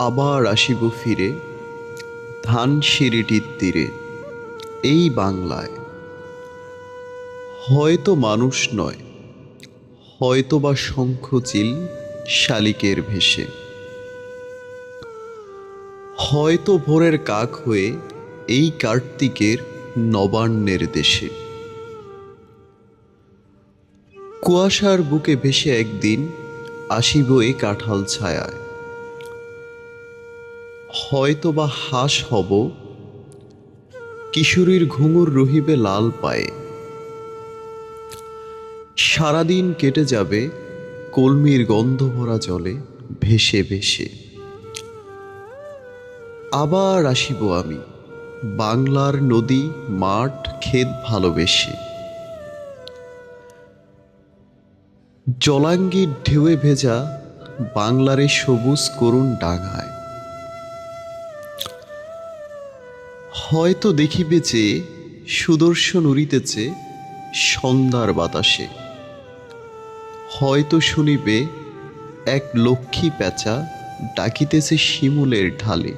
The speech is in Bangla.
আবার আসিব ফিরে ধানসিঁড়িটির তীরে, এই বাংলায়। হয়তো মানুষ নয়, হয়তো বা শঙ্খচিল শালিকের ভেসে, হয়তো ভোরের কাক হয়ে এই কার্তিকের নবান্নের দেশে। কুয়াশার বুকে ভেসে একদিন আসিব এ কাঁঠাল ছায়ায়, হয়তো বা হাঁস হব, কিশোরীর ঘুঙুর রহিবে লাল পায়ে। সারাদিন কেটে যাবে কলমির গন্ধ ভরা জলে ভেসে ভেসে। আবার আসিব আমি বাংলার নদী মাঠ ক্ষেত ভালোবেসে। জলাঙ্গির ঢেউয়ে ভেজা বাংলারে সবুজ করুণ ডাঙায়, হয়তো দেখিবে যে সুদর্শন উড়িতেছে সন্ধ্যার বাতাসে, হয়তো শুনিবে এক লক্ষ্মী প্যাঁচা ডাকিতেছে শিমুলের ঢালে।